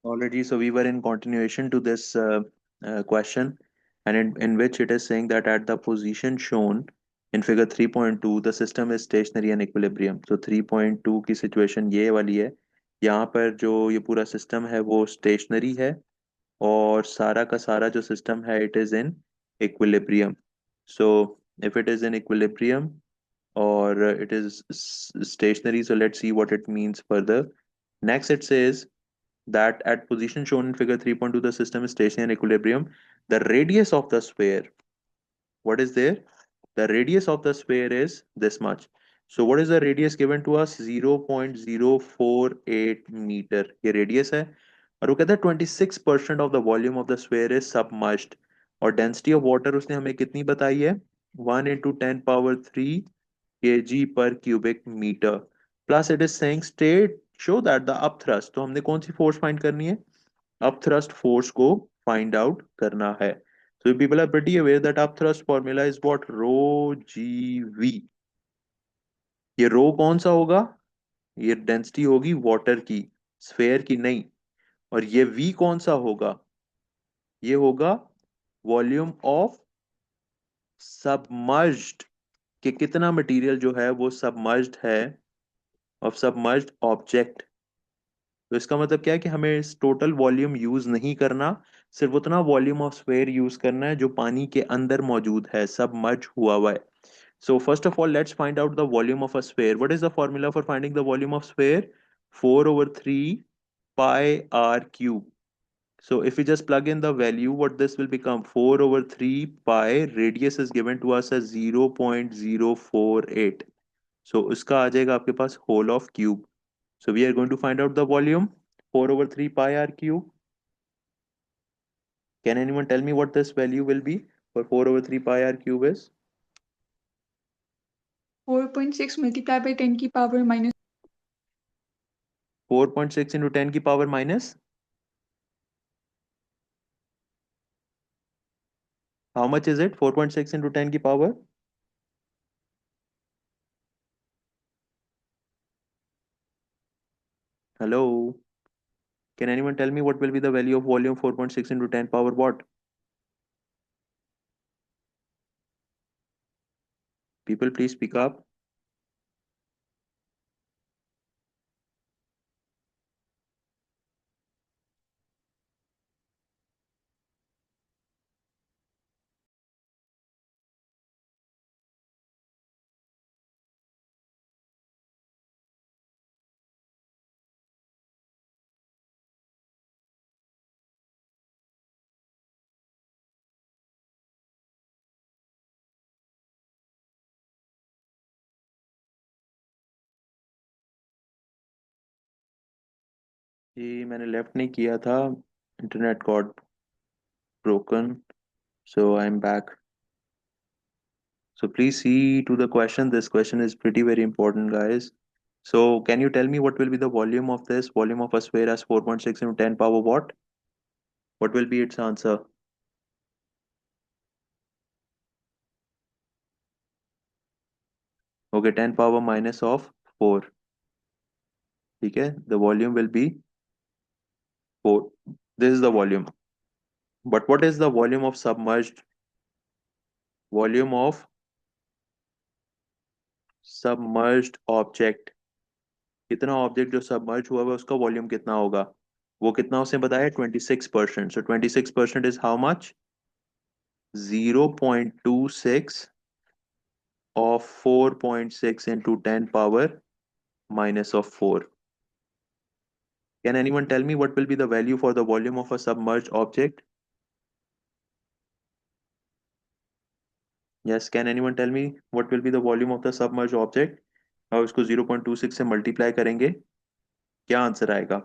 Already, so we were in continuation to this question, and in which it is saying that at the position shown in figure 3.2, the system is stationary and equilibrium. So 3.2 की situation ये वाली है, यहाँ पर जो ये पूरा system है वो स्टेशनरी है, और सारा का सारा जो सिस्टम है it is in equilibrium. So if it is in equilibrium or it is stationary, so let's see what it means further. Next it says that at position shown in figure 3.2 the system is stationary in equilibrium. The radius of the sphere, what is there? The radius of the sphere is this much. So what is the radius given to us? 0.048 meter. ये radius है, और वो कहता है 26% of the volume of the sphere is submerged. और density of water उसने हमें कितनी बताई है? 1 × 10⁻³ kg per cubic meter. Plus it is saying state show that the upthrust. तो हमने कौन सी फोर्स फाइंड करनी है? अपथ्रस्ट फोर्स को फाइंड आउट करना है. So people are pretty aware that upthrust formula is what? Rho GV. ये रो कौन सा होगा? ये डेंसिटी होगी वाटर की, स्फेयर की नहीं. और ये V कौन सा होगा? ये होगा वॉल्यूम ऑफ सबमर्ज्ड, कि कितना मटेरियल जो है वो सबमर्ज्ड है, ऑफ सबमर्ज्ड ऑब्जेक्ट. तो इसका मतलब क्या है कि हमें इस टोटल वॉल्यूम यूज नहीं करना, सिर्फ उतना वॉल्यूम ऑफ स्फेयर यूज करना है जो पानी के अंदर मौजूद है, सबमर्ज हुआ है. So first of all, let's find out the volume of a sphere. What is the formula for finding the volume of sphere? 4/3 pi r cube. So if we just plug in the value, what this will become? 4/3 pi. Radius is given to us as 0.048. So उसका आ जाएगा आपके पास whole of cube. So we are going to find out the volume. 4/3 pi r cube. Can anyone tell me what this value will be for 4/3 pi r cube is? 4.6 multiplied by 10 की power minus 4.6 into 10 की power minus. How much is it? 4.6 into 10 की power? Hello? Can anyone tell me what will be the value of volume 4.6 into 10 power what? People, please speak up. जी मैंने left नहीं किया था, internet got broken, so I'm back. So please see to the question. This question is pretty very important, guys. So can you tell me what will be the volume of this? Volume of a sphere as 4.6 into 10 power what? What will be its answer? Okay, 10 power minus of 4. Okay, the volume will be 4. This is the volume. But what is the volume of submerged? Volume of submerged object. कितना object जो submerge हुआ है उसका volume कितना होगा? वो कितना उसने बताया? 26%. सो 26% is how much? 0.26 of 4.6 into 10 power minus of 4. Can anyone tell me what will be the value for the volume of a submerged object? Yes, can anyone tell me what will be the volume of the submerged object? और उसको 0.26 से multiply करेंगे, क्या answer आएगा?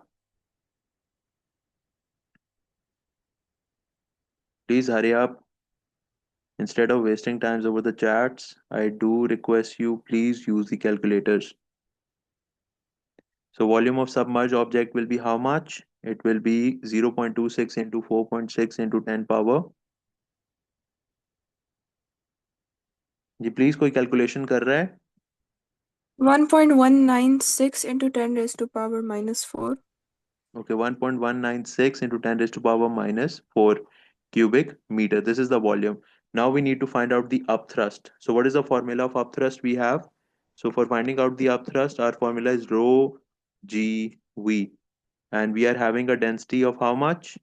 Please हरी आप. Instead of wasting times over the chats, I do request you please use the calculators. So volume of submerged object will be how much? It will be 0.26 into 4.6 into 10 power. Ji please कोई calculation कर रहा है? 1.196 into 10 raised to power minus 4. Okay, 1.196 into 10 raised to power minus 4 cubic meter. This is the volume. Now we need to find out the upthrust. So what is the formula of upthrust we have? So for finding out the upthrust, our formula is rho g v, and we are having a density of how much?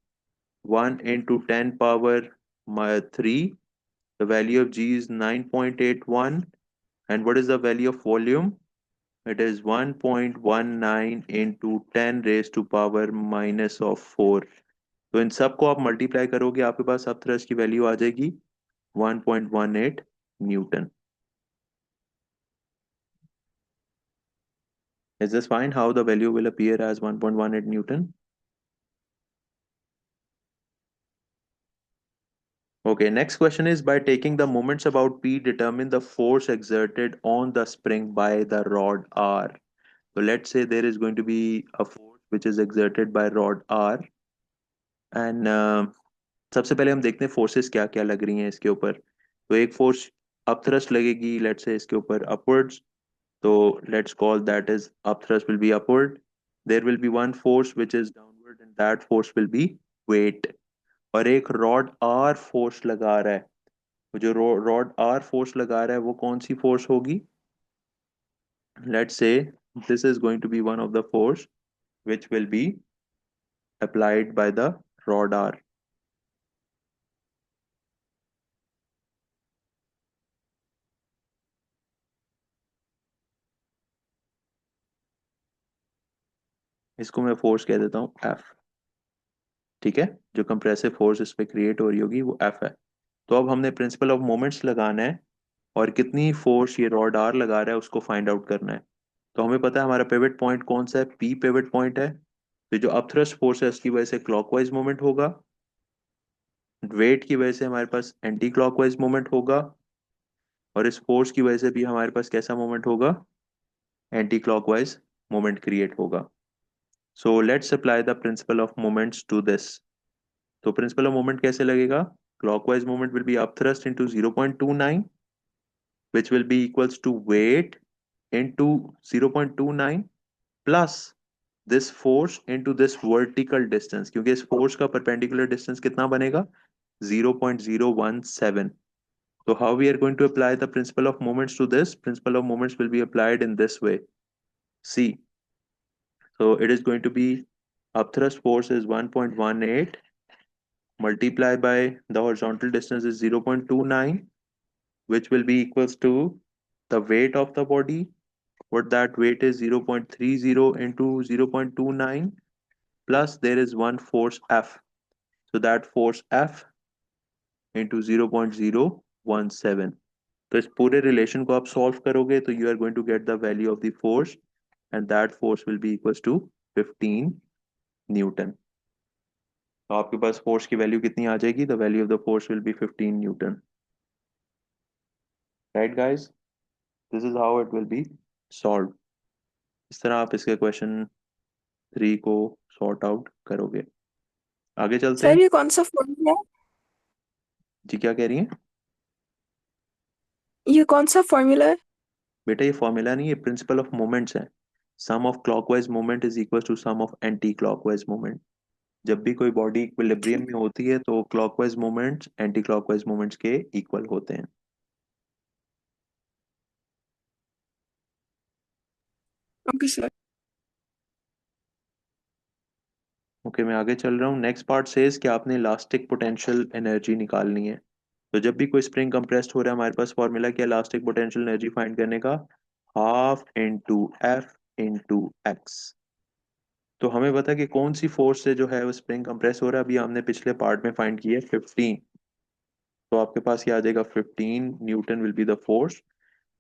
1 into 10 power 3. The value of g is 9.81. And what is the value of volume? It is 1.19 into 10 raised to power minus of 4. तो इन सबको आप multiply करोगे, आपके पास सब thrust की value आ जाएगी 1.18 Newton. Is this fine? How the value will appear as 1.18 Newton? Okay, next question is, by taking the moments about P, determine the force exerted on the spring by the rod R. So let's say there is going to be a force which is exerted by rod R, and सबसे पहले हम देखते हैं forces क्या क्या लग रही हैं इसके ऊपर. तो एक फोर्स अप थ्रस्ट लगेगी, लेट्स से इसके ऊपर अपवर्ड्स. तो let's call that as up thrust will be upward. There will be one force which is downward, and that force will be weight. और एक rod R force लगा रहा है. वो जो rod R force लगा रहा है वो कौन सी force होगी? Let's say this is going to be one of the force which will be applied by the rod R. इसको मैं force कह देता हूँ F. ठीक है, जो कंप्रेसिव फोर्स इस पे क्रिएट हो रही होगी वो F है. तो अब हमने प्रिंसिपल ऑफ मोमेंट्स लगाना है, और कितनी फोर्स ये रॉड आर लगा रहा है उसको फाइंड आउट करना है. तो हमें पता है हमारा पिवट पॉइंट कौन सा है, पी पिवट पॉइंट है. तो जो अपथ्रस्ट फोर्स है उसकी वजह से क्लॉकवाइज मोमेंट होगा, वेट की वजह से हमारे पास एंटी क्लॉकवाइज मोमेंट होगा, और इस फोर्स की वजह से भी हमारे पास कैसा मोमेंट होगा? एंटी क्लॉकवाइज मोमेंट क्रिएट होगा. So let's apply the principle of moments to this. तो प्रिंसिपल ऑफ मोमेंट कैसे लगेगा? Clockwise moment will be upthrust into 0.29, which will be equals to weight into 0.29 plus this force into this vertical distance, क्योंकि इस force का perpendicular distance कितना बनेगा? 0.017. So how we are going to apply the principle of moments to this? Principle of moments will be applied in this way. See, so it is going to be upthrust force is 1.18 multiplied by the horizontal distance is 0.29, which will be equals to the weight of the body. What that weight is 0.30 into 0.29, plus there is one force F. So that force F into 0.017. तो इस पूरे relation को आप solve करोगे तो you are going to get the value of the force, and that force will be equals to 15 newton. तो आपके पास फोर्स की वैल्यू कितनी आ जाएगी? The value of the force will be 15 newton. Right guys, this is how it will be solve. इस तरह आप इसके क्वेश्चन 3 को सॉर्ट आउट करोगे. आगे चलते सर हैं. ये कौन सा फॉर्मूला है? जी क्या कह रही हैं? ये कौन सा फॉर्मूला है? बेटा ये फॉर्मूला नहीं, ये प्रिंसिपल ऑफ मोमेंट्स है. Sum of clockwise moment is equal to sum of anti clockwise moment. जब भी कोई बॉडी इक्विलिब्रियम में होती है तो clockwise moments anti clockwise moments के इक्वल होते हैं. Okay sir. ओके, मैं आगे चल रहा हूँ. नेक्स्ट पार्ट सेज कि आपने इलास्टिक पोटेंशियल एनर्जी निकालनी है. तो जब भी कोई स्प्रिंग कंप्रेस्ड हो रहा है, हमारे पास फॉर्मूला क्या इलास्टिक पोटेंशियल एनर्जी फाइंड करने का? Half into F into x. तो हमें पता है कि कौन सी फोर्स से जो है वो स्प्रिंग कंप्रेस हो रहा है. अभी हमने पिछले पार्ट में फाइंड किया 15. तो आपके पास क्या आ जाएगा? 15 newton will be the force.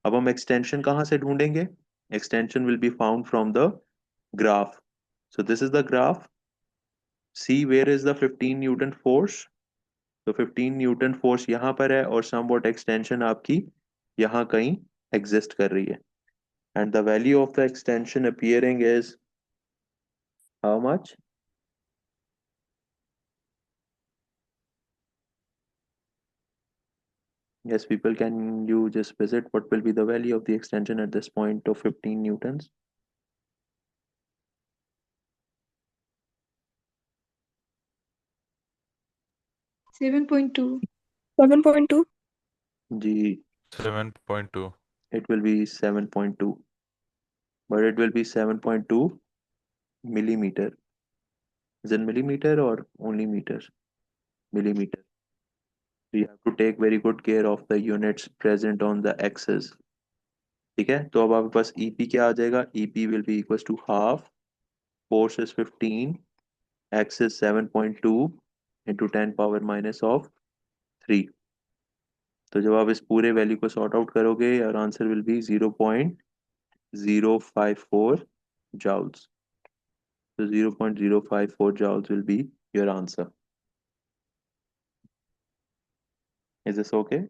अब हम एक्सटेंशन कहाँ से ढूंढेंगे? Extension will be found from the graph. So this is the graph. See where is the 15 newton force. तो 15 न्यूटन फोर्स यहाँ पर है, और समवॉट एक्सटेंशन आपकी यहाँ कहीं एग्जिस्ट कर रही है. And the value of the extension appearing is how much? Yes, people, can you just visit what will be the value of the extension at this point of 15 newtons? 7.2. 7.2. Ji 7.2. it will be 7.2, but it will be 7.2 millimeter. Is it millimeter or only meter? Millimeter. So you have to take very good care of the units present on the axis. ठीक है, तो अब आपके पास EP क्या आ जाएगा? EP will be equals to half, force is 15, x is 7.2 into 10 power minus of 3. तो जब आप इस पूरे वैल्यू को सॉर्ट आउट करोगे, your answer will be 0.054 joules. So 0.054 joules will be your answer. Is this okay?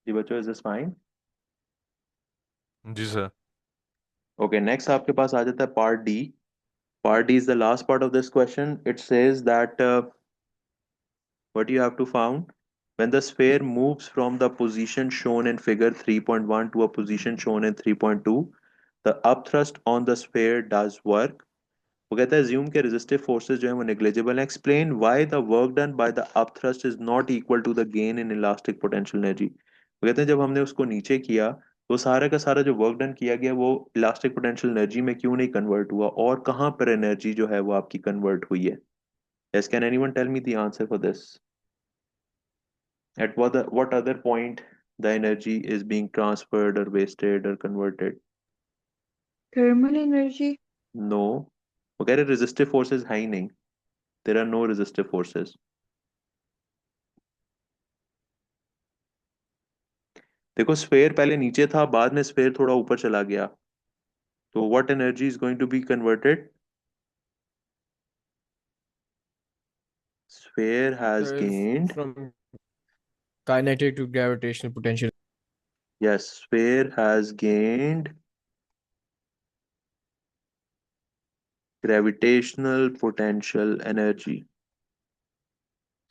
जी बच्चों, is this fine? जी सर. Okay, next आपके पास आ जाता है part D. Part D is the last part of this question. It says that what you have to found when the sphere moves from the position shown in figure 3.1 to a position shown in 3.2, the upthrust on the sphere does work. वो कहता है assume के resistive forces जो है वो negligible हैं. Explain why the work done by the upthrust is not equal to the gain in elastic potential energy. वो कहते हैं जब हमने उसको नीचे किया तो सारा का सारा जो वर्क डन किया गया वो इलास्टिक पोटेंशियल एनर्जी में क्यों नहीं कन्वर्ट हुआ, और कहाँ पर एनर्जी जो है वो आपकी कन्वर्ट हुई है? Yes, can anyone tell me the answer for this? At what other point the energy is being transferred or wasted or converted? Thermal energy. No. वो कह रहे resistive forces है ही नहीं. There are no resistive forces. देखो sphere पहले नीचे था, बाद में स्फेयर थोड़ा ऊपर चला गया, तो what energy is going to be converted? Sphere has So gained. from kinetic to gravitational potential. Yes, sphere has gained gravitational potential energy.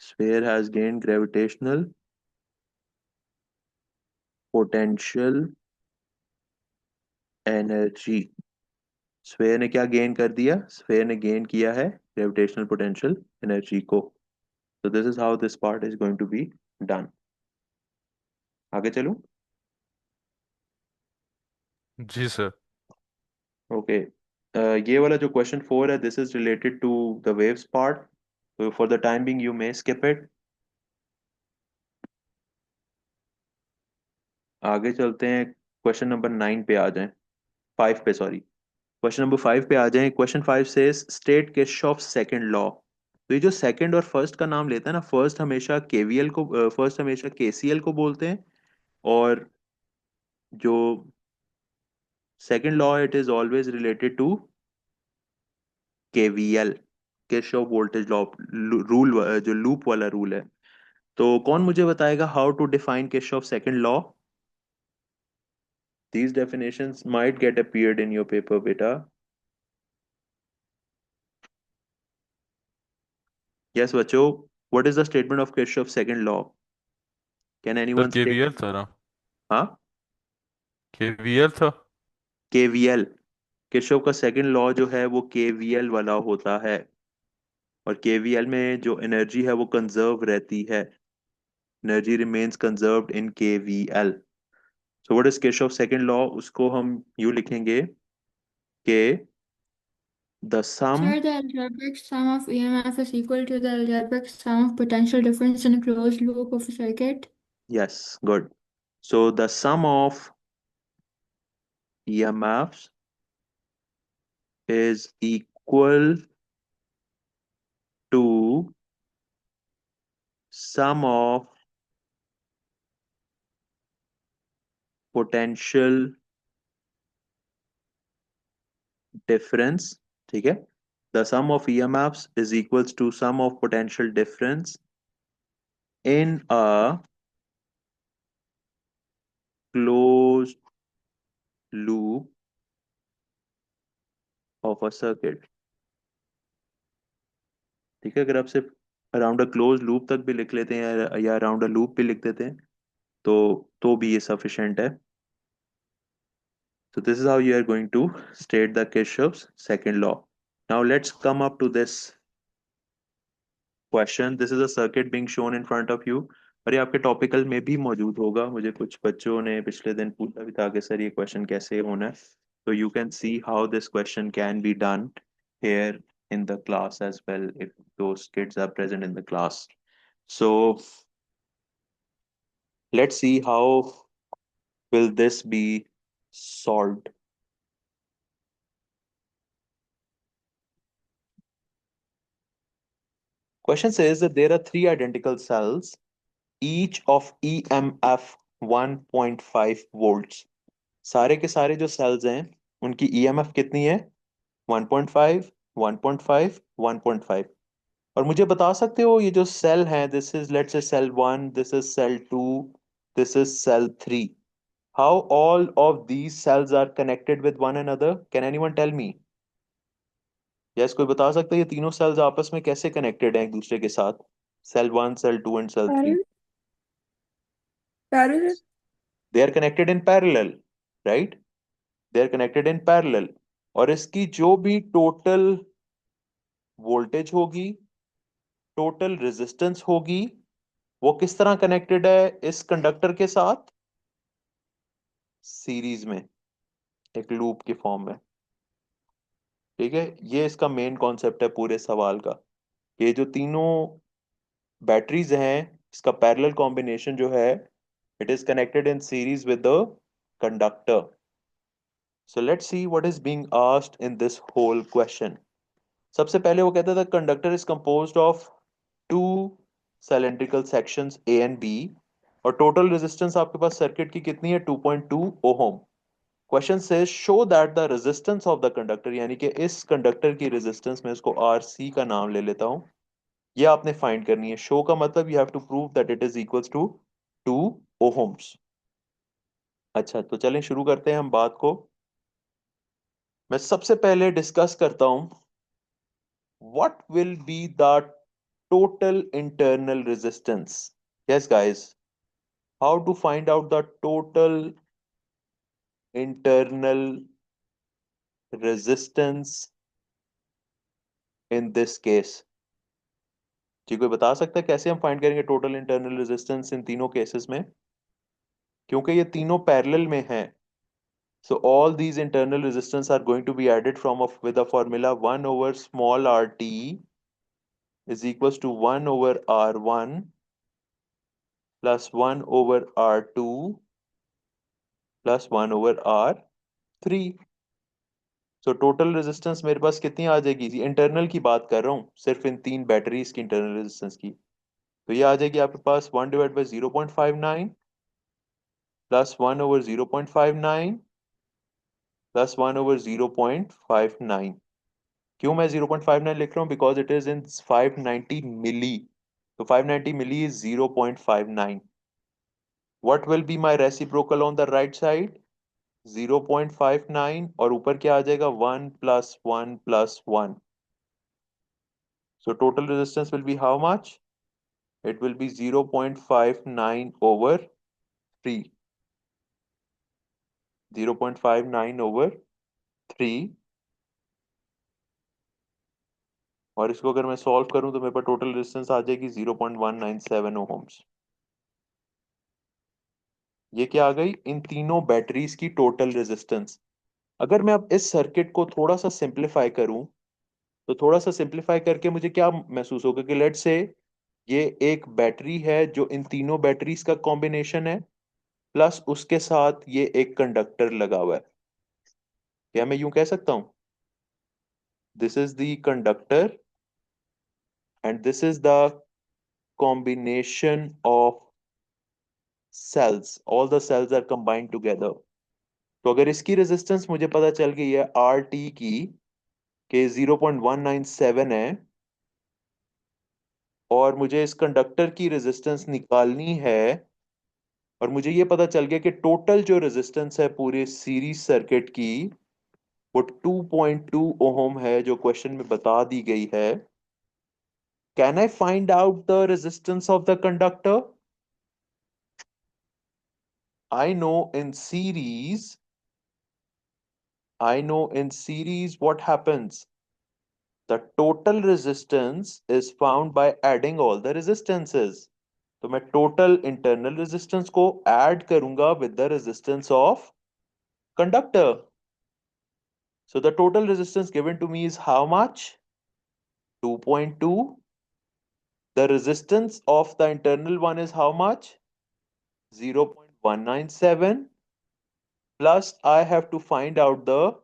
Sphere has gained gravitational potential energy. Sphere ने क्या gain कर दिया? Sphere ने gain किया है gravitational potential energy को. So this is how this part is going to be done. आगे चलूं? जी सर. ओके. ये वाला जो क्वेश्चन 4 है, this is related to the waves part, so for the time being you may skip it. आगे चलते हैं, क्वेश्चन नंबर 9 पे आ जाएं, 5 पे सॉरी, क्वेश्चन नंबर 5 पे आ जाएं. क्वेश्चन 5 से स्टेट किरचॉफ सेकंड लॉ. तो ये जो सेकंड और फर्स्ट का नाम लेता है ना, फर्स्ट हमेशा केवीएल को, फर्स्ट हमेशा केसीएल को बोलते हैं, और जो second law it is always related to KVL, Kirchhoff voltage law rule, जो लूप वाला रूल है. तो कौन मुझे बताएगा how to define Kirchhoff second law? These definitions might get appeared in your paper, beta. Yes, बच्चों, what is the statement of Kirchhoff's second law? Can sir anyone state? KVL था ना? हाँ, केवीएल था. KVL. किरचॉफ का second law जो है वो KVL वाला होता है, और KVL में जो एनर्जी है वो कंजर्व रहती है. Energy remains conserved in KVL. So what is Kirchhoff second law? उसको हम यूं लिखेंगे कि the sum. Sir, the algebraic sum of EMF is equal to the algebraic sum of potential difference in a closed loop of a circuit. Yes, good. So the sum of EMFs is equal to sum of potential difference. ठीक है, the sum of EMFs is equals to sum of potential difference in a closed loop of a circuit. ठीक है, अगर आप सिर्फ around a close loop तक भी लिख लेते हैं या अराउंड अ लूप भी लिख देते हैं तो भी ये सफिशिएंट है. So this is how you are going to state the Kirchhoff's second law. Now let's come up to this question. This is a circuit being shown in front of you. और ये आपके topical में भी मौजूद होगा. मुझे कुछ बच्चों ने पिछले दिन पूछा भी था कि सर ये क्वेश्चन कैसे होना है. So you can see how this question can be done here in the class as well if those kids are present in the class. So let's see how will this be solved. Question says that there are three identical cells, each of EMF 1.5 volts. सारे के सारे जो cells हैं उनकी EMF कितनी है? 1.5, 1.5, 1.5. और मुझे बता सकते हो ये जो cell है, this is let's say cell 1, this is cell 2, this is cell 3. How all of these cells are connected with one another? Can anyone tell me? Yes, कोई बता सकता है ये तीनों cells आपस में कैसे connected हैं एक दूसरे के साथ? Cell 1, cell 2 and cell 3. Parallel. They are connected in parallel, right? They are connected in parallel. और इसकी जो भी total voltage होगी, total resistance होगी, वो किस तरह connected है इस conductor के साथ? Series में, एक loop के form में. ठीक है, ये इसका मेन कॉन्सेप्ट है पूरे सवाल का. ये जो तीनों बैटरीज हैं, इसका पैरेलल कॉम्बिनेशन जो है, it is connected in series with the conductor. So let's see what is being asked in this whole question. सबसे पहले वो कहता था conductor is composed of two cylindrical sections A and B और total resistance आपके पास circuit की कितनी है? 2.2 ohm. Question says show that the resistance of the conductor, यानी कि इस कंडक्टर की रेजिस्टेंस में इसको RC का नाम ले लेता हूं, ये आपने फाइंड करनी है. शो का मतलब you have to prove that it is equals to 2 ohms. अच्छा, तो चलें शुरू करते हैं हम बात को. मैं सबसे पहले डिस्कस करता हूं what will be the total internal resistance. Yes guys, how to find out the total internal resistance in this case. जी, कोई बता सकता है कैसे हम फाइंड करेंगे टोटल इंटरनल रेजिस्टेंस इन तीनों केसेस में? क्योंकि ये तीनों पैरेलल में हैं. So all these internal resistance are going to be added with a formula 1 over small rt is equals to 1 over r1 plus 1 over r2 plus 1 over r3. So total resistance मेरे पास कितनी आ जाएगी? Internal की बात कर रहा हूँ, सिर्फ इन तीन बैटरीज की इंटरनल रेजिस्टेंस की. तो ये आ जाएगी आपके पास 1 divide by 0.59 plus 1 over 0.59 plus 1 over 0.59. क्यों मैं 0.59 लिख रहा हूँ? Because it is in 590 milli. तो 590 milli is 0.59. What will be my reciprocal on the right side? 0.59 और ऊपर क्या आ जाएगा? 1 plus 1 plus 1. So total resistance will be how much? It will be 0.59 over 3. 0.59 over 3. और इसको अगर मैं सॉल्व करूं तो मेरे पास टोटल रेजिस्टेंस आ जाएगी 0.197 ओहम्स. ये क्या आ गई? इन तीनों बैटरीज की टोटल रेजिस्टेंस. अगर मैं अब इस सर्किट को थोड़ा सा सिंप्लीफाई करूं तो थोड़ा सा सिंप्लीफाई करके मुझे क्या महसूस होगा कि लेट्स से ये एक बैटरी है जो इन तीनों बैटरीज का कॉम्बिनेशन है, प्लस उसके साथ ये एक कंडक्टर लगा हुआ है. क्या मैं यूं कह सकता हूं? This is the conductor and this is the combination of cells. All the cells are combined together. तो अगर इसकी रेजिस्टेंस मुझे पता चल गई है RT की के 0.197 है और मुझे इस कंडक्टर की रेजिस्टेंस निकालनी है और मुझे ये पता चल गया कि टोटल जो रेजिस्टेंस है पूरे सीरीज सर्किट की वो 2.2 ओम है जो क्वेश्चन में बता दी गई है. Can I find out the resistance of the conductor? I know in series I know in series what happens. The total resistance is found by adding all the resistances. तो मैं total internal resistance को add करूंगा with the resistance of conductor. So the total resistance given to me is how much? 2.2. The resistance of the internal one is how much? 0.197. Plus I have to find out the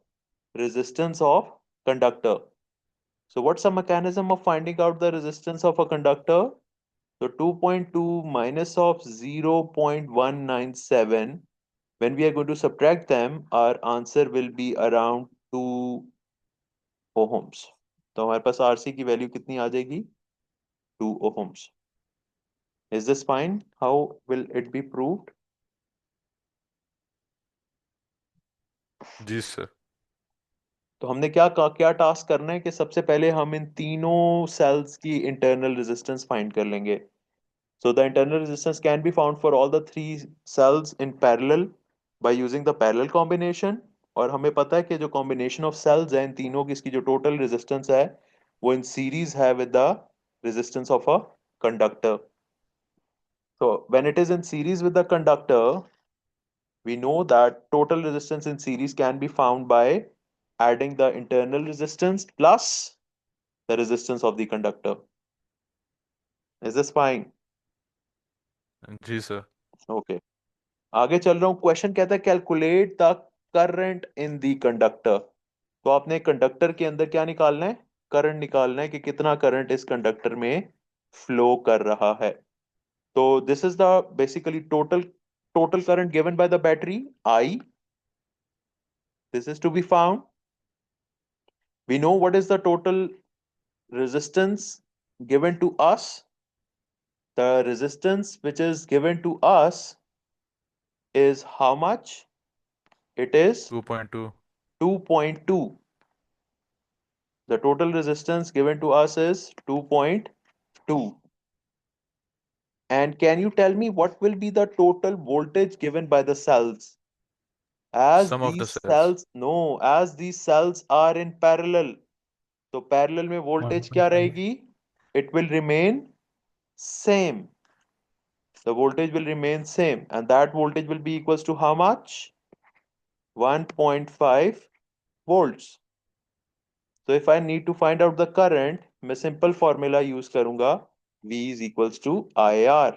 resistance of conductor. So what's the mechanism of finding out the resistance of a conductor? So 2.2 minus of 0.197, when we are going to subtract them, our answer will be around 2 ohms. तो हमारे पास RC की value कितनी आ जाएगी? 2 ohms. Is this fine? How will it be proved? जी sir. तो हमने क्या टास्क करना है कि सबसे पहले हम इन तीनों सेल्स की इंटरनल रेजिस्टेंस फाइंड कर लेंगे. So the internal resistance can be found for all the three cells in parallel by using the parallel combination. और हमें पता है कि जो combination of cells है इन तीनों की इसकी जो total resistance है वो in series है with the resistance of a conductor. So when it is in series with the conductor, we know that total resistance in series can be found by adding the internal resistance plus the resistance of the conductor. Is this fine? जी sir. Okay. आगे चल रहा हूं. Question कहता है calculate the current in the conductor. तो आपने conductor के अंदर क्या निकालना है? करंट निकालना है कि कितना करंट इस कंडक्टर में फ्लो कर रहा है. तो this is the basically total current given by the battery I. This is to be found. We know what is the total resistance given to us. The resistance which is given to us is how much? It is 2.2. 2.2. The total resistance given to us is 2.2. And can you tell me what will be the total voltage given by the cells? As Sum of the these cells. cells, no, as these cells are in parallel. So parallel में voltage क्या 1.5. रहेगी? It will remain same. The voltage will remain same. And that voltage will be equals to how much? 1.5 volts. So if I need to find out the current, मैं simple formula use करूंगा. V is equals to IR.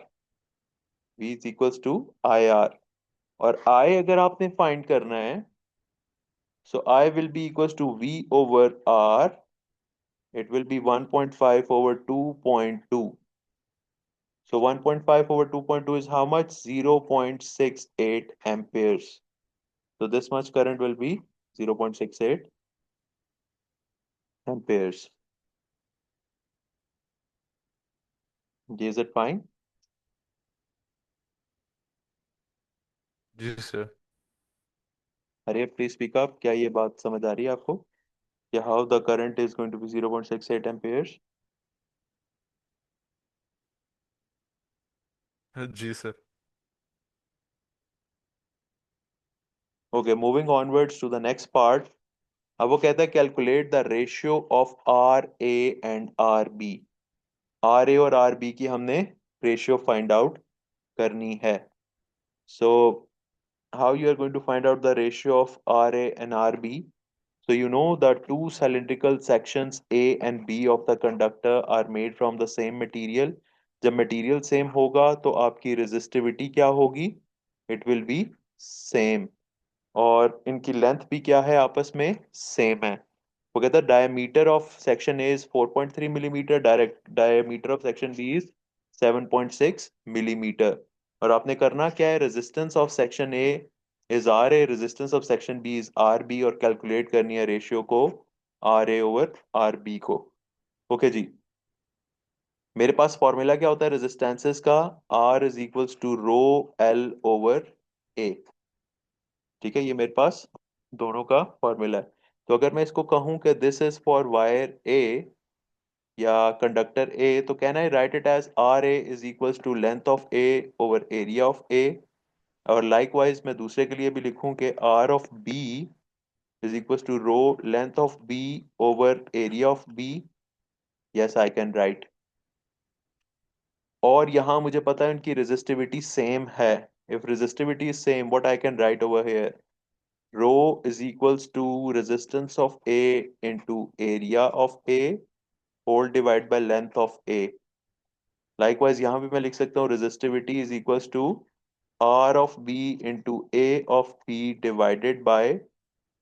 V is equals to IR. और I अगर आपने find करना है, so I will be equals to V over R. It will be 1.5 over 2.2. So 1.5 over 2.2 is how much? 0.68 amperes. So this much current will be 0.68 amperes. Is it fine? जी sir. अरे please speak up. क्या ये बात समझ आ रही है आपको कि how the current is going to be 0.68 amperes? जी sir. Okay, moving onwards to the next part. अब वो कहता है calculate the ratio of RA and RB. RA और RB की हमने रेशियो फाइंड आउट करनी है. So how you are going to find out the ratio of RA and RB? So you know the two cylindrical sections A and B of the conductor are made from the same material. जब material same होगा तो आपकी resistivity क्या होगी? It will be same. और इनकी length भी क्या है? आपस में सेम है. वो कहता है diameter of section A is 4.3 millimeter, diameter of section B is 7.6 millimeter. और आपने करना क्या है? resistance of section A is RA, resistance of section B is RB और कैलकुलेट करनी है रेशियो को RA ओवर RB को. ओके जी. मेरे पास फॉर्मूला क्या होता है रेजिस्टेंसेस का? R is equals to rho L over A. ठीक है, ये मेरे पास दोनों का फॉर्मूला है. तो अगर मैं इसको कहूं कि this is for wire A या कंडक्टर A, तो can I write it as RA is equals to length of A over area of A. और लाइकवाइज मैं दूसरे के लिए भी लिखूं कि R of B is equals to rho length of B over area of B. Yes, I can write. और यहाँ मुझे पता है उनकी resistivity same है. If resistivity is same, what I can write over here? Rho is equals to resistance of A into area of A whole divided by length of A. Likewise यहाँ भी मैं लिख सकता हूँ resistivity is equals to R of B into A of B divided by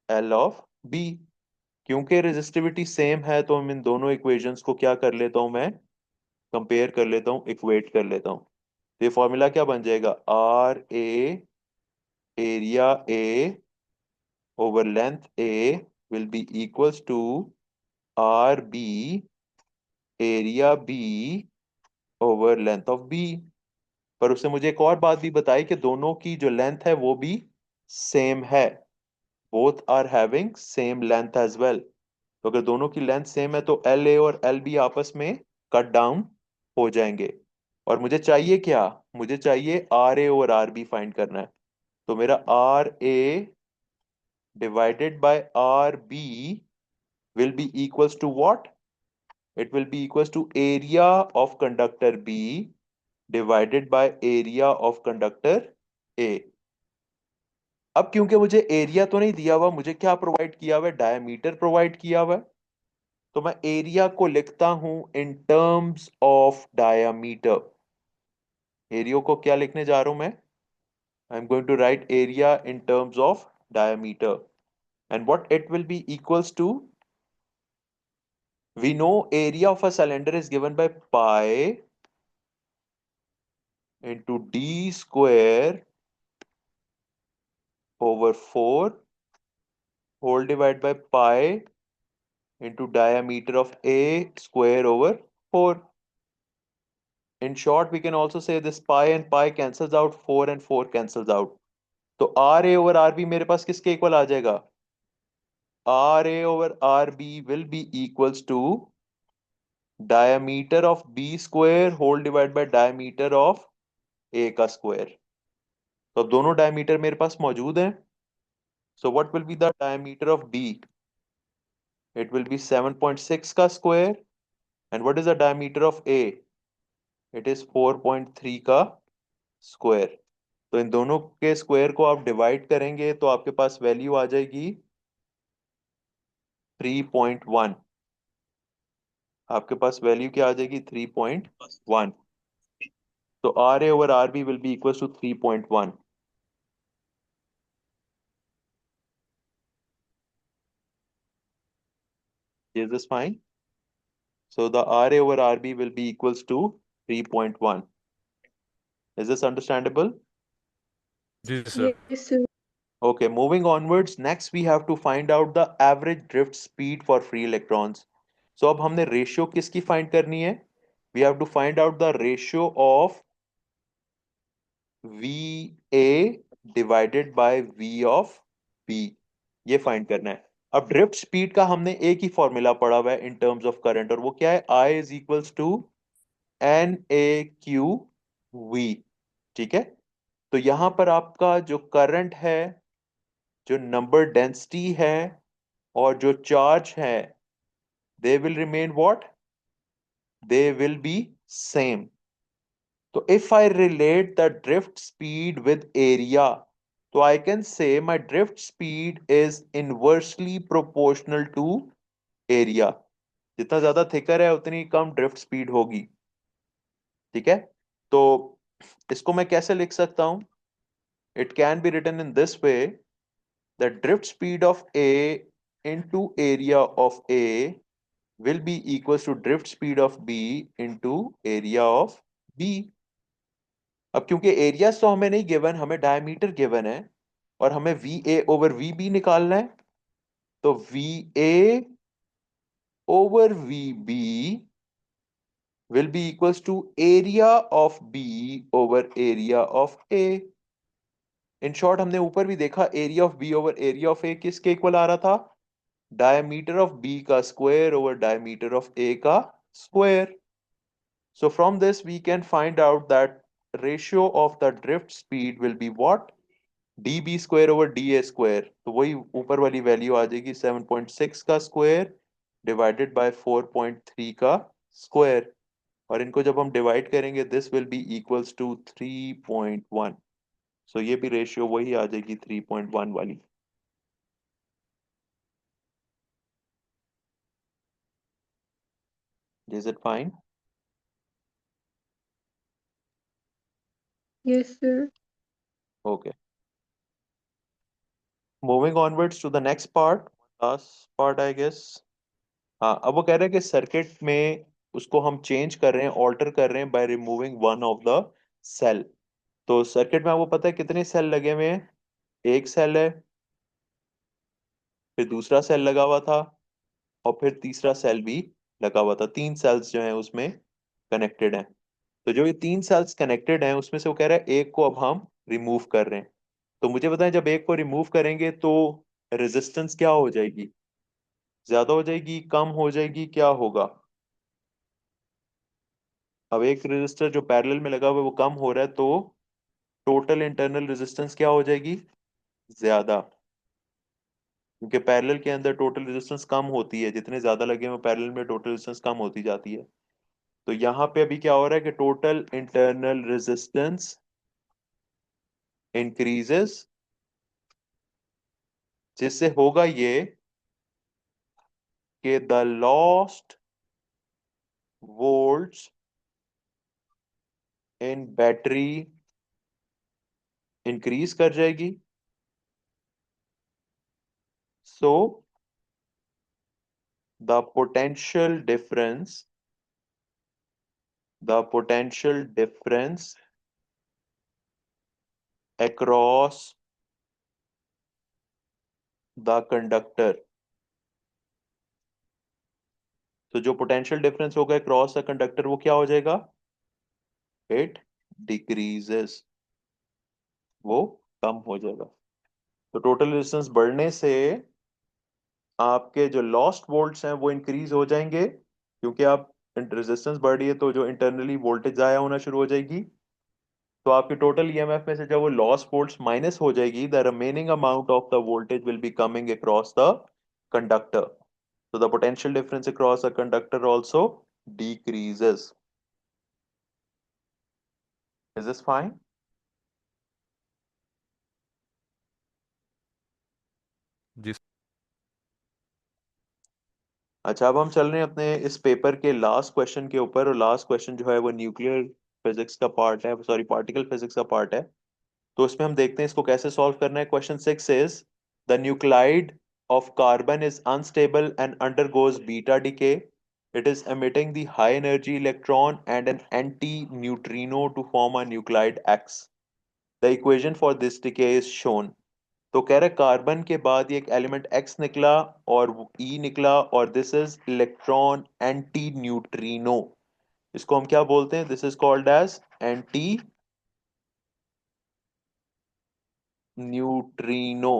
L of B. क्योंकि resistivity same है तो हम इन दोनों equations को क्या कर लेता हूँ मैं कंपेयर कर लेता हूँ इक्वेट कर लेता हूँ. तो ये फॉर्मूला क्या बन जाएगा? R A area A over length A will be equals to RB area B over length of B. पर उससे मुझे एक और बात भी बताई कि दोनों की जो लेंथ है वो भी सेम है. Both are having same length as well. तो अगर दोनों की लेंथ सेम है तो LA और LB आपस में कट डाउन हो जाएंगे. और मुझे चाहिए क्या? मुझे चाहिए RA और RB फाइंड करना है. तो मेरा RA divided by RB will be equals to what? It will be equals to area of conductor B divided by area of conductor A. अब क्योंकि मुझे एरिया तो नहीं दिया हुआ, मुझे क्या प्रोवाइड किया हुआ है? डायमीटर प्रोवाइड किया हुआ है. तो मैं एरिया को लिखता हूं in terms of diameter. Area को क्या लिखने जा रहा हूं मैं? I am going to write area in terms of diameter. And what it will be equals to? We know area of a cylinder is given by pi into d square over 4 whole divided by pi into diameter of A square over 4. In short, we can also say this pi and pi cancels out, 4 and 4 cancels out. तो RA over RB मेरे पास किसके equal आ जाएगा? RA over RB will be equals to diameter of B square whole divided by diameter of A का square. तो अब दोनों diameter मेरे पास मौजूद हैं. So what will be the diameter of B? It will be 7.6 का square. And what is the diameter of A? It is 4.3 का square. तो इन दोनों के स्क्वायर को आप डिवाइड करेंगे तो आपके पास वैल्यू आ जाएगी 3.1. आपके पास वैल्यू क्या आ जाएगी? 3.1. तो RA over RB will be equals to 3.1. Is this fine? So the RA over RB will be equals to 3.1. Is this understandable? जी sir. Yes, sir. Okay, moving onwards, next we have to find out the average drift speed for free electrons. So अब हमने ratio किसकी find करनी है? We have to find out the ratio of VA divided by V of B. ये find करना है. अब drift speed का हमने एक ही फॉर्मूला पढ़ा हुआ है इन टर्म्स ऑफ करंट, और वो क्या है? I is equals to NAQV. ठीक है. तो यहां पर आपका जो करंट है, जो नंबर डेंसिटी है और जो चार्ज है, they will remain what? They will be same. So if I relate the drift speed with area, so I can say my drift speed is inversely proportional to area. जितना ज्यादा thicker है उतनी कम drift speed होगी. ठीक है. तो इसको मैं कैसे लिख सकता हूं? It can be written in this way: the drift speed of A into area of A will be equals to drift speed of B into area of B. अब क्योंकि एरिया तो हमें नहीं गिवन, हमें डायमीटर गिवन है और हमें VA over VB निकालना है. तो VA over VB will be equals to area of B over area of A. In short हमने ऊपर भी देखा area of B over area of A किसके इक्वल आ रहा था? डायमीटर ऑफ B का square over diameter of A का square. So from this we can find out that ratio of the drift speed will be what? dB² / dA², तो वही ऊपर वाली value आ जाएगी 7.6 का स्क्वायर डिवाइडेड बाय 4.3 का square, और इनको जब हम डिवाइड करेंगे this will be equals to 3.1। So ये भी रेशियो वही आ जाएगी 3.1 वाली। Is it fine? Yes, sir. Okay. Moving onwards to the next part, last part I guess. हाँ, अब वो कह रहे हैं कि सर्किट में उसको हम चेंज कर रहे हैं, ऑल्टर कर रहे हैं by removing one of the cell. तो सर्किट में आपको पता है कितने सेल लगे हुए हैं? एक सेल है, फिर दूसरा सेल लगा हुआ था, और फिर तीसरा सेल भी लगा हुआ था। तीन सेल्स जो हैं उसमें कनेक्टेड हैं। तो जो ये तीन सेल्स कनेक्टेड हैं उसमें से वो कह रहा है एक को अब हम रिमूव कर रहे हैं। तो मुझे बताएं, जब एक को रिमूव करेंगे तो रेजिस्टेंस क्या हो जाएगी? ज्यादा हो जाएगी, कम हो जाएगी, क्या होगा? अब एक रेजिस्टर जो पैरेलल में लगा हुआ है वो कम हो रहा है, तो टोटल इंटरनल रेजिस्टेंस क्या हो जाएगी? ज्यादा, क्योंकि पैरेलल के अंदर टोटल रेजिस्टेंस कम होती है, जितने ज्यादा लगे हुए पैरेलल में टोटल रेजिस्टेंस कम होती जाती है। तो यहाँ पे अभी क्या हो रहा है कि टोटल इंटरनल रेजिस्टेंस इंक्रीजेस, जिससे होगा ये कि the lost volts in battery increase कर जाएगी। So the potential difference across the conductor, तो जो पोटेंशियल डिफरेंस होगा अक्रॉस द कंडक्टर वो क्या हो जाएगा? इट डिक्रीजेस, वो कम हो जाएगा। तो टोटल रेजिस्टेंस बढ़ने से आपके जो लॉस्ट वोल्ट्स हैं वो इंक्रीज हो जाएंगे, क्योंकि आप रेजिस्टेंस बढ़ रही है तो जो इंटरनली वोल्टेज जाया होना शुरू हो जाएगी। तो आपके टोटल ईएमएफ में से जब वो लॉस्ट वोल्ट्स माइनस हो जाएगी, the remaining amount of the voltage will be coming across the conductor. So the potential difference across a conductor also decreases. Is this fine? जी अच्छा, अब हम चल रहे हैं अपने इस पेपर के लास्ट क्वेश्चन के ऊपर, और लास्ट क्वेश्चन जो है वो न्यूक्लियर फिजिक्स का पार्ट है, सॉरी पार्टिकल फिजिक्स का पार्ट है। तो इसमें हम देखते हैं इसको कैसे सॉल्व करना है। Question 6 is the nuclide of carbon is unstable and undergoes beta decay. It is emitting the high energy electron and an anti-neutrino to form a nuclide X. The equation for this decay is shown. तो कह रहा है carbon के बाद ये एक element X निकला और E निकला, और this is electron anti neutrino. इसको हम क्या बोलते हैं? This is called as anti neutrino.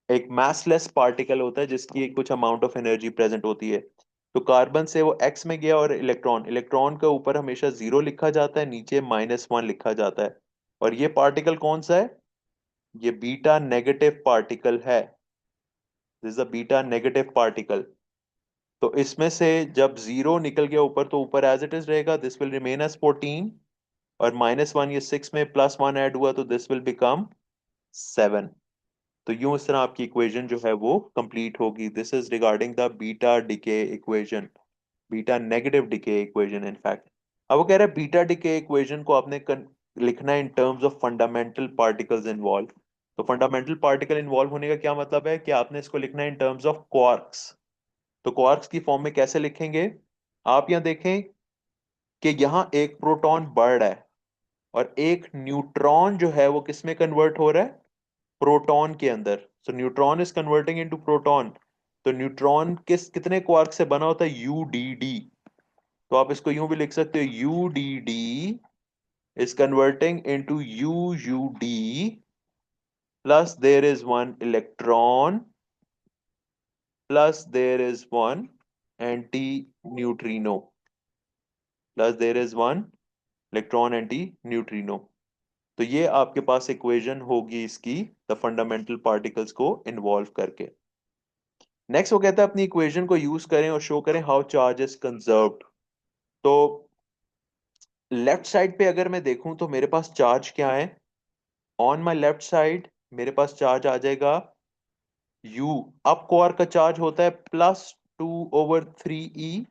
एक मासलेस पार्टिकल होता है जिसकी कुछ अमाउंट ऑफ एनर्जी प्रेजेंट होती है। तो कार्बन से वो X में गया, और इलेक्ट्रॉन इलेक्ट्रॉन के ऊपर हमेशा 0 लिखा जाता है, नीचे -1 लिखा जाता है। और ये पार्टिकल कौन सा है? ये बीटा नेगेटिव पार्टिकल है। This is a beta negative particle. तो इसमें से जब 0 निकल गया ऊपर, तो ऊपर एज इट इज रहेगा, दिस विल रिमेन एज 14, और -1 ये 6 में +1 ऐड हुआ तो दिस विल बिकम 7। तो यूं इस तरह आपकी इक्वेशन जो है वो कंप्लीट होगी। This is regarding the beta decay equation, beta negative decay equation in fact. अब वो कह रहा है बीटा डिके इक्वेशन को आपने लिखना है इन terms of fundamental particles involve. तो फंडामेंटल पार्टिकल इन्वॉल्व होने का क्या मतलब है कि आपने इसको लिखना है इन टर्म्स ऑफ क्वार्क्स। तो क्वार्क्स की फॉर्म में कैसे लिखेंगे? आप यहां देखें कि यहां एक प्रोटॉन बढ़ रहा है, और एक न्यूट्रॉन जो है वो किस में कन्वर्ट हो रहा है? प्रोटॉन के अंदर। सो neutron is converting into proton. तो न्यूट्रॉन कितने क्वार्क से बना होता है? यूडीडी। तो आप इसको यूं भी लिख सकते हो, UDD is converting into UUD, plus there is one electron, plus there is one anti-neutrino, plus there is one electron anti-neutrino. तो तो ये आपके पास इक्वेशन होगी इसकी, द फंडामेंटल पार्टिकल्स को इन्वॉल्व करके। नेक्स्ट वो कहता है अपनी इक्वेशन को यूज करें और शो करें हाउ चार्ज इज कंजर्व्ड। तो लेफ्ट साइड पे अगर मैं देखूं तो मेरे पास चार्ज क्या है, ऑन माय लेफ्ट साइड मेरे पास चार्ज आ जाएगा u। अप क्वार्क का चार्ज होता है +2/3e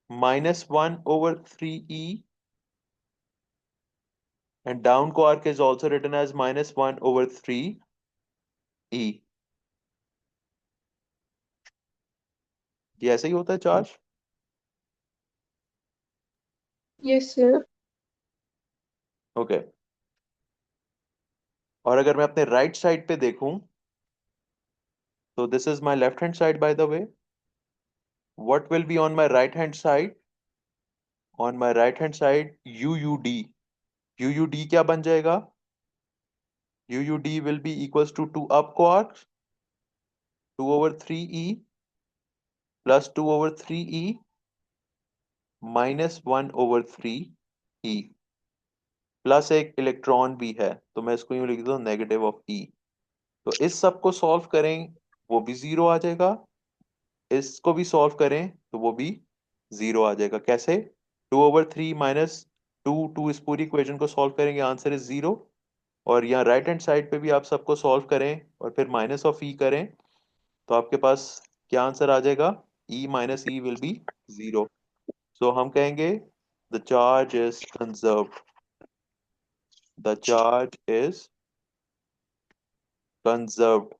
-1/3e, and down quark is also written as -1/3e। ये ऐसे ही होता है चार्ज। Yes, sir. ओके और अगर मैं अपने राइट साइड पे देखूं तो this is my left hand side by the way, what will be on my right hand side, on my right hand side UUD क्या बन जाएगा, UUD will be equals to 2 up quarks 2/3e plus 2/3e minus 1/3e plus एक electron भी है तो मैं इसको यूं लिख दूं नेगेटिव ऑफ e। तो इस सब को सॉल्व करें वो भी जीरो आ जाएगा, इसको भी सॉल्व करें तो वो भी जीरो आ जाएगा। कैसे, 2/3 माइनस 2 इस पूरी इक्वेशन को सॉल्व करेंगे आंसर इज जीरो, और यहाँ राइट हैंड साइड पे भी आप सबको सॉल्व करें और फिर माइनस ऑफ ई करें तो आपके पास क्या आंसर आ जाएगा, e minus e will be zero. So हम कहेंगे the charge is conserved, the charge is conserved.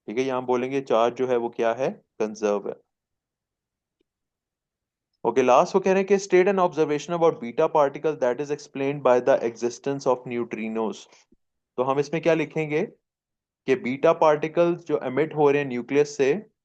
ठीक है, यहाँ बोलेंगे चार्ज जो है वो क्या है, कंजर्व है। ओके लास्ट वो कह रहे हैं कि state an observation about beta particle that is explained by the existence of neutrinos. तो हम इसमें क्या लिखेंगे कि बीटा पार्टिकल्स जो एमिट हो रहे हैं न्यूक्लियस से